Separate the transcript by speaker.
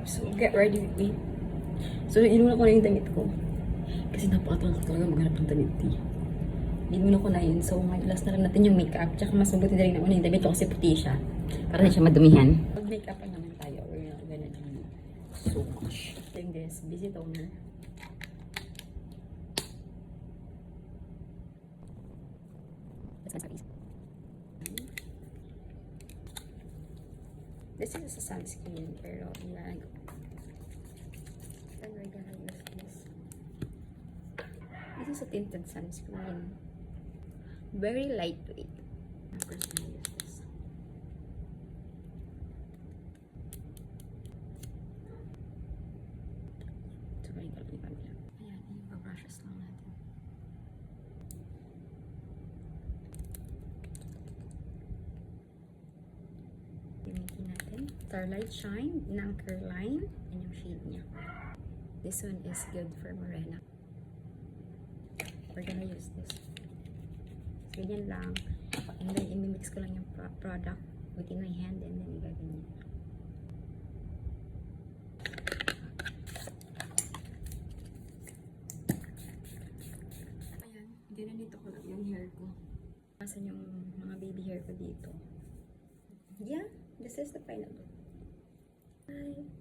Speaker 1: makeup. So, get ready with me. So, inuna ko na yung damit ko. Kasi napakatangka talaga maghanap ng damit eh. Inuna ko na yun. So, ngayon last na lang natin yung makeup. Tsaka mas mabuti na rin na una yung damit ko kasi puti siya. Para hindi siya madumihan. Mag-makeup pa naman tayo. We're not gonna do so much. Like this, busy toner. This is a sunscreen, pero we're gonna use this. This is a tinted sunscreen. Very lightweight. I'm going to use this. So, very good yung camera. Ayan, yung brushes lang natin. Gamitin natin. Starlight Shine, Anchor Line. Yan yung shade niya. This one is good for morena. We're gonna use this. So, yan lang. And then, imimix ko lang yung product within my hand and then igaganyan. Ayan, ginanito ko lang yung hair ko. Pasan yung mga baby hair ko dito. Yeah, this is the final look. Bye!